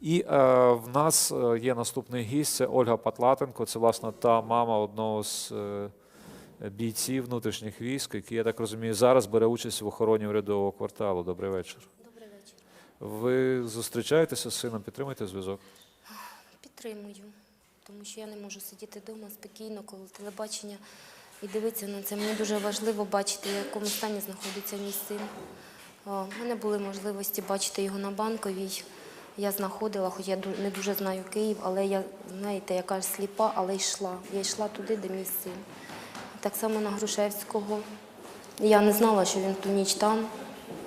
І в нас є наступний гість, це Ольга Патлатенко, це, власне, та мама одного з бійців внутрішніх військ, який, я так розумію, зараз бере участь в охороні урядового кварталу. Добрий вечір. Добрий вечір. Ви зустрічаєтеся з сином, підтримуєте зв'язок? Підтримую, тому що я не можу сидіти вдома спокійно, коли телебачення і дивитися на це. Мені дуже важливо бачити, в якому стані знаходиться мій син. У мене були можливості бачити його на Банковій. Я знаходила, хоч я не дуже знаю Київ, але я, знаєте, яка ж сліпа, але йшла. Я йшла туди, де мій син. Так само на Грушевського. Я не знала, що він ту ніч там,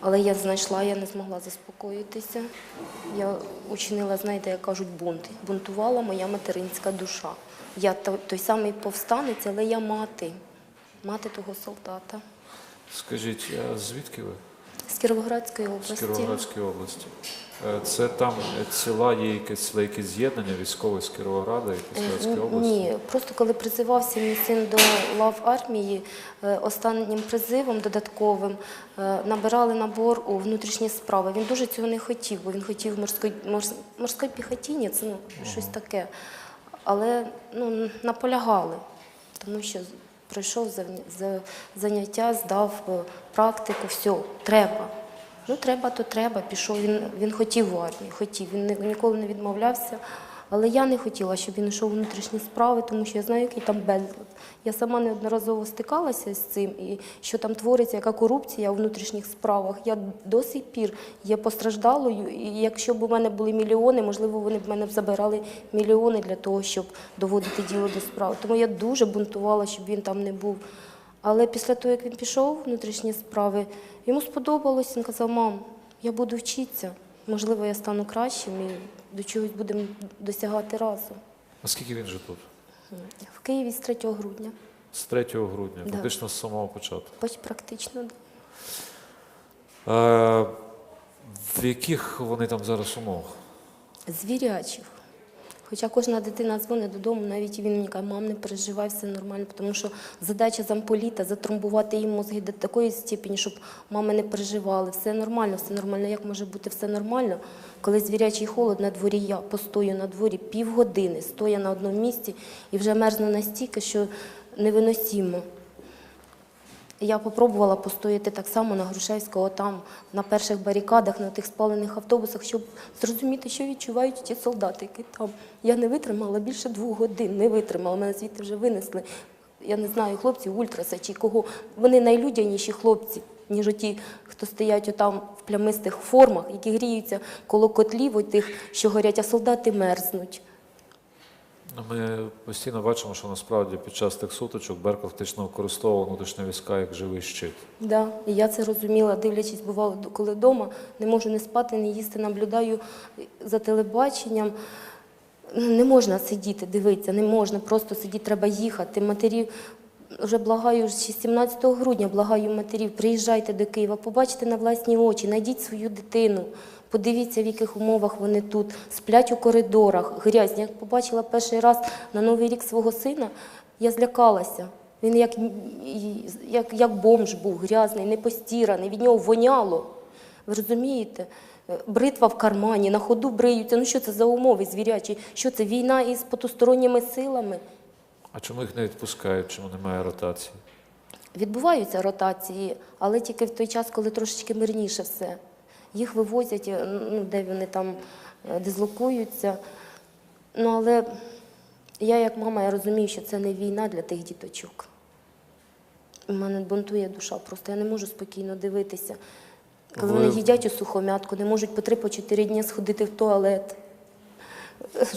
але я знайшла, я не змогла заспокоїтися. Я учинила, знаєте, як кажуть, бунт. Бунтувала моя материнська душа. Я той самий повстанець, але я мати. Мати того солдата. Скажіть, а звідки ви? З Кіровоградської області. З Кіровоградської області. Це там ціла є якесь з'єднання військове з Кіровограда і Кіровоградської області? Ні, просто коли призивався мій син до лав армії, останнім призивом додатковим набирали набор у внутрішні справи. Він дуже цього не хотів, бо він хотів морський піхотінець, щось таке. Але наполягали, тому що пройшов заняття, здав практику, все, треба. Треба, то треба, пішов. Він хотів в армію, хотів, він ніколи не відмовлявся. Але я не хотіла, щоб він йшов у внутрішні справи, тому що я знаю, який там безлад. Я сама неодноразово стикалася з цим, і що там твориться, яка корупція у внутрішніх справах. Я до сих пір є постраждалою, і якщо б у мене були мільйони, можливо, вони б мене забирали мільйони для того, щоб доводити діло до справи. Тому я дуже бунтувала, щоб він там не був. Але після того, як він пішов у внутрішні справи, йому сподобалось, він казав: мам, я буду вчитися, можливо, я стану кращим і до чогось будемо досягати разом. А скільки він же тут? В Києві з 3 грудня. З 3 грудня, Да. фактично з самого початку. Практично, так. В яких вони там зараз умовах? Звірячих. Хоча кожна дитина дзвонить додому, навіть він мені каже: мам, не переживай, все нормально, тому що задача замполіта – затромбувати їм мозги до такої степені, щоб мами не переживали. Все нормально, все нормально. Як може бути все нормально, коли звірячий холод на дворі, я постою на дворі півгодини, стою на одному місці і вже мерзну настільки, що невиносимо. Я спробувала постояти так само на Грушевського, там, на перших барикадах, на тих спалених автобусах, щоб зрозуміти, що відчувають ті солдати, які там. Я не витримала більше 2 годин, не витримала, мене звідти вже винесли. Я не знаю, хлопці ультраса чи кого. Вони найлюдяніші хлопці, ніж оті, хто стоять отам в плямистих формах, які гріються коло котлів, тих, що горять, а солдати мерзнуть. Ми постійно бачимо, що насправді під час тих сутичок Беркут фактично використовував внутрішні війська як живий щит. Да, і я це розуміла, дивлячись, бувало, коли вдома, не можу не спати, не їсти, наблюдаю за телебаченням. Не можна сидіти, дивитися, не можна просто сидіти, треба їхати. Матерів, вже благаю, ще 17 грудня благаю матерів, приїжджайте до Києва, побачите на власні очі, знайдіть свою дитину. Подивіться, в яких умовах вони тут, сплять у коридорах, грязні. Як побачила перший раз на Новий рік свого сина, я злякалася. Він як бомж був, грязний, непостіраний, від нього воняло. Ви розумієте? Бритва в кармані, на ходу бриються. Ну що це за умови звірячі? Що це, війна із потусторонніми силами? А чому їх не відпускають, чому немає ротації? Відбуваються ротації, але тільки в той час, коли трошечки мирніше все. Їх вивозять, де вони там дислокуються. Але я як мама, я розумію, що це не війна для тих діточок. У мене бунтує душа просто, я не можу спокійно дивитися. Коли вони їдять у сухомятку, не можуть по 3-4 дні сходити в туалет.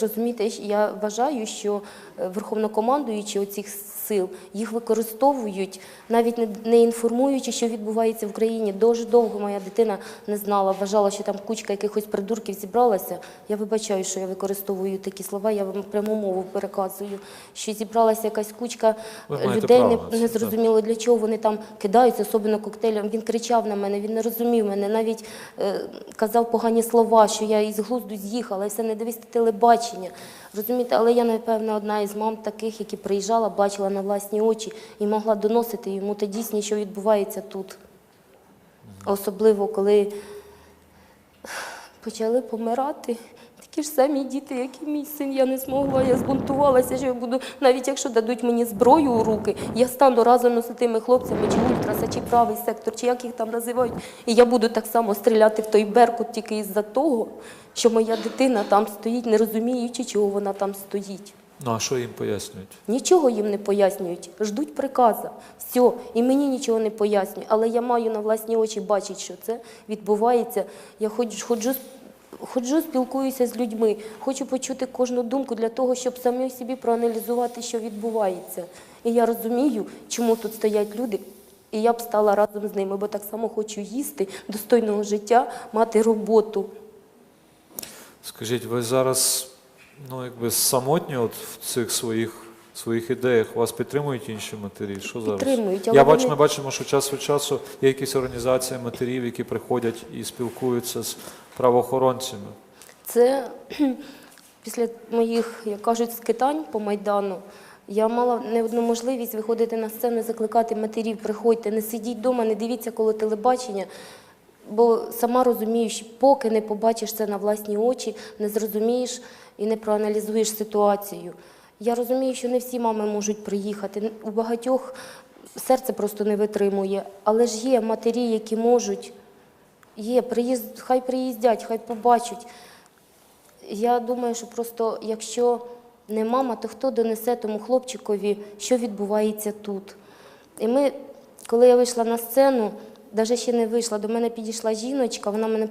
Розумієте, я вважаю, що верховнокомандуючі оцих сил їх використовують, навіть не інформуючи, що відбувається в Україні. Дуже довго моя дитина не знала, вважала, що там кучка якихось придурків зібралася. Я вибачаю, що я використовую такі слова, я вам пряму мову переказую, що зібралася якась кучка людей, не зрозуміло для чого вони там кидаються, особливо коктейлем. Він кричав на мене, він не розумів мене, навіть казав погані слова, що я із глузду з'їхала, і все, не дивись телебачення. Розумієте, але я, напевно, одна із мам таких, які приїжджала, бачила на власні очі і могла доносити йому те дійсне, що відбувається тут. Особливо, коли почали помирати Такі ж самі діти, як і мій син, я не змогла, я збунтувалася, що я буду, навіть якщо дадуть мені зброю у руки, я стану разом з тими хлопцями, чи ультраса, чи правий сектор, чи як їх там називають, і я буду так само стріляти в той Беркут тільки із-за того, що моя дитина там стоїть, не розуміючи, чого вона там стоїть. Ну, а що їм пояснюють? Нічого їм не пояснюють, ждуть приказу. Все, і мені нічого не пояснюють, але я маю на власні очі бачити, що це відбувається. Я ходжу, спілкуюся з людьми, хочу почути кожну думку для того, щоб самі собі проаналізувати, що відбувається. І я розумію, чому тут стоять люди, і я б стала разом з ними, бо так само хочу їсти, достойного життя, мати роботу. Скажіть, ви зараз самотні от в цих своїх ідеях, вас підтримують інші матері? Що зараз? Підтримують, але Ми бачимо, що час від часу є якісь організації матерів, які приходять і спілкуються з правоохоронцями. Це після моїх, як кажуть, скитань по Майдану, я мала не одну можливість виходити на сцену і закликати матерів: приходьте, не сидіть вдома, не дивіться коло телебачення, бо сама розумію, що поки не побачиш це на власні очі, не зрозумієш і не проаналізуєш ситуацію. Я розумію, що не всі мами можуть приїхати, у багатьох серце просто не витримує, але ж є матері, які можуть. Хай приїздять, хай побачать. Я думаю, що просто якщо не мама, то хто донесе тому хлопчикові, що відбувається тут. І коли я вийшла на сцену, навіть ще не вийшла, до мене підійшла жіночка, вона мене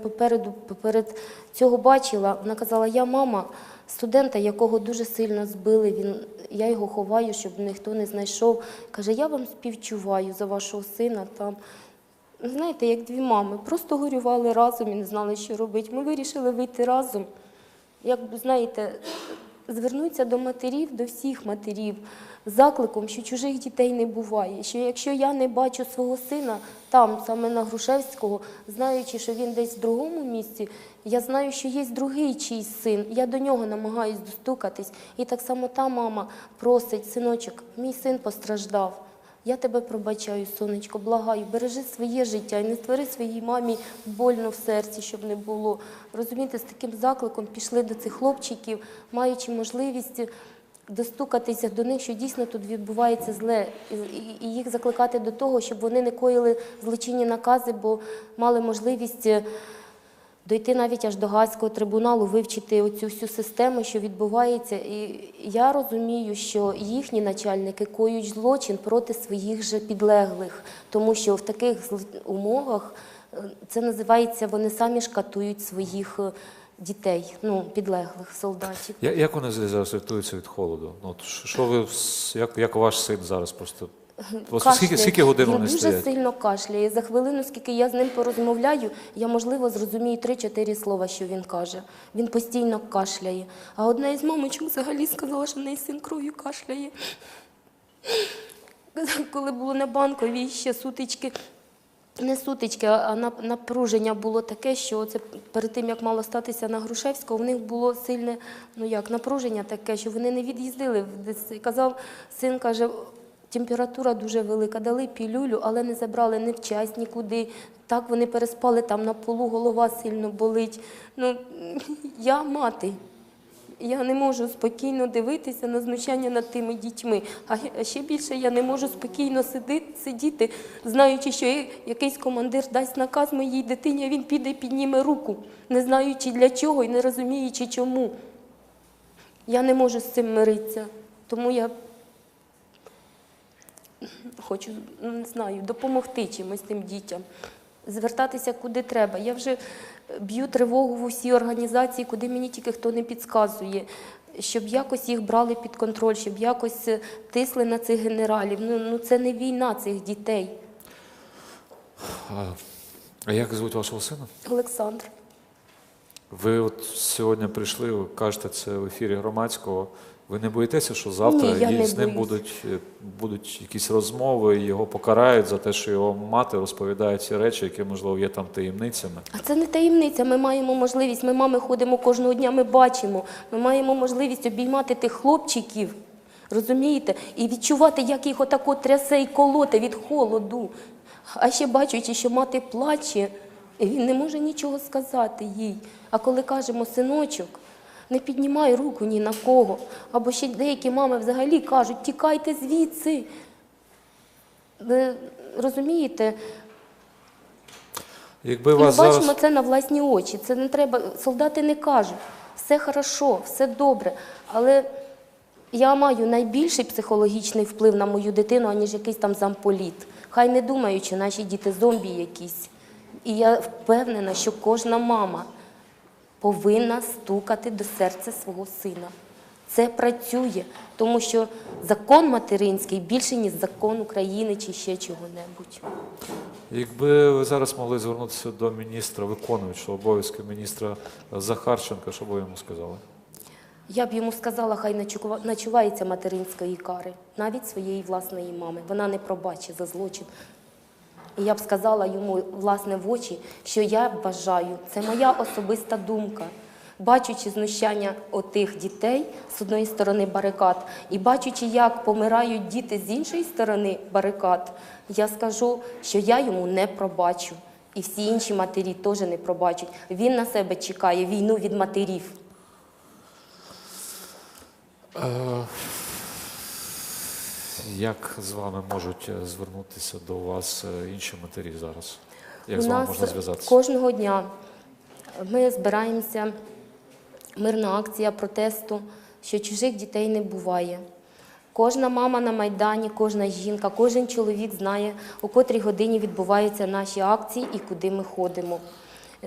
поперед цього бачила, вона казала: я мама студента, якого дуже сильно збили, я його ховаю, щоб ніхто не знайшов. Каже: я вам співчуваю за вашого сина там. Знаєте, як дві мами, просто горювали разом і не знали, що робити. Ми вирішили вийти разом, знаєте, звернутися до матерів, до всіх матерів, з закликом, що чужих дітей не буває, що якщо я не бачу свого сина там, саме на Грушевського, знаючи, що він десь в другому місці, я знаю, що є другий чийсь син, я до нього намагаюсь достукатись. І так само та мама просить: синочок, мій син постраждав. Я тебе пробачаю, сонечко, благаю, бережи своє життя і не створи своїй мамі больно в серці, щоб не було. Розумієте, з таким закликом пішли до цих хлопчиків, маючи можливість достукатися до них, що дійсно тут відбувається зле, і їх закликати до того, щоб вони не коїли злочинні накази, бо мали можливість дойти навіть аж до Гаазького трибуналу, вивчити оцю всю систему, що відбувається. І я розумію, що їхні начальники коють злочин проти своїх же підлеглих, тому що в таких умовах це називається, вони самі шкатують своїх дітей, підлеглих солдатів. Як вони зараз рятуються від холоду? Як ваш син зараз просто? Скільки годин вони стоять? Він дуже сильно кашляє. За хвилину, скільки я з ним порозмовляю, я, можливо, зрозумію 3-4 слова, що він каже. Він постійно кашляє. А одна із мамочок взагалі сказала, що в неї син кров'ю кашляє. Коли було на Банковій ще сутички, не сутички, а напруження було таке, що це перед тим, як мало статися на Грушевського, в них було сильне, напруження таке, що вони не від'їздили. Син каже: температура дуже велика, дали пілюлю, але не забрали ні в час, нікуди. Так вони переспали там на полу, голова сильно болить. Я мати. Я не можу спокійно дивитися на знущання над тими дітьми. А ще більше я не можу спокійно сидіти, знаючи, що якийсь командир дасть наказ моїй дитині, а він піде і підніме руку, не знаючи для чого і не розуміючи чому. Я не можу з цим миритися. Тому я хочу, допомогти чимось тим дітям, звертатися куди треба. Я вже б'ю тривогу в усі організації, куди мені тільки хто не підказує, щоб якось їх брали під контроль, щоб якось тисли на цих генералів. Це не війна цих дітей. А як звуть вашого сина? Олександр. Ви от сьогодні прийшли, ви кажете це в ефірі Громадського. Ви не боїтеся, що завтра з ним будуть якісь розмови, його покарають за те, що його мати розповідає ці речі, які, можливо, є там таємницями? А це не таємниця, ми маємо можливість, ми мами ходимо кожного дня, ми бачимо, ми маємо можливість обіймати тих хлопчиків, розумієте, і відчувати, як їх отако трясе і колоте від холоду. А ще бачучи, що мати плаче, і він не може нічого сказати їй. А коли кажемо: синочок, Не піднімай руку ні на кого. Або ще деякі мами взагалі кажуть, тікайте звідси. Ви розумієте? Якби Ми вас бачимо зараз... це на власні очі. Це не треба, солдати не кажуть, все хорошо, все добре. Але я маю найбільший психологічний вплив на мою дитину, аніж якийсь там замполіт. Хай не думають, що наші діти зомбі якісь. І я впевнена, що кожна мама повинна стукати до серця свого сина. Це працює, тому що закон материнський більше, ніж закон України чи ще чого-небудь. Якби ви зараз могли звернутися до міністра, виконуючого обов'язки міністра Захарченка, що б ви йому сказали? Я б йому сказала, хай начувається материнської кари, навіть своєї власної мами. Вона не пробачить за злочин. І я б сказала йому, власне, в очі, що я вважаю, це моя особиста думка, бачучи знущання отих дітей з одної сторони барикад і бачучи, як помирають діти з іншої сторони барикад, я скажу, що я йому не пробачу. І всі інші матері теж не пробачать. Він на себе чекає війну від матерів. Як з вами можуть звернутися до вас інші матері зараз? Як У з вами нас можна зв'язатися? кожного дня ми збираємося, мирна акція протесту, що чужих дітей не буває. Кожна мама на Майдані, кожна жінка, кожен чоловік знає, у котрій годині відбуваються наші акції і куди ми ходимо.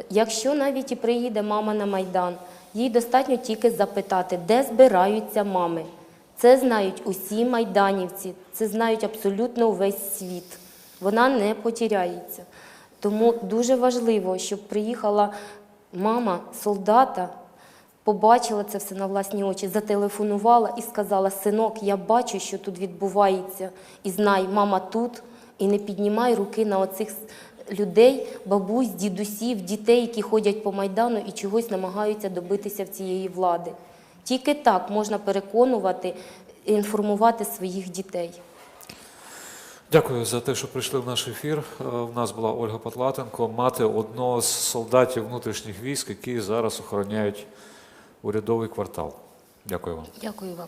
Якщо навіть і приїде мама на Майдан, їй достатньо тільки запитати, де збираються мами. Це знають усі майданівці, це знають абсолютно увесь світ. Вона не потеряється. Тому дуже важливо, щоб приїхала мама солдата, побачила це все на власні очі, зателефонувала і сказала: синок, я бачу, що тут відбувається, і знай, мама тут, і не піднімай руки на оцих людей, бабусь, дідусів, дітей, які ходять по Майдану і чогось намагаються добитися в цієї влади. Тільки так можна переконувати і інформувати своїх дітей. Дякую за те, що прийшли в наш ефір. У нас була Ольга Патлатенко, мати одного з солдатів внутрішніх військ, які зараз охороняють урядовий квартал. Дякую вам. Дякую вам.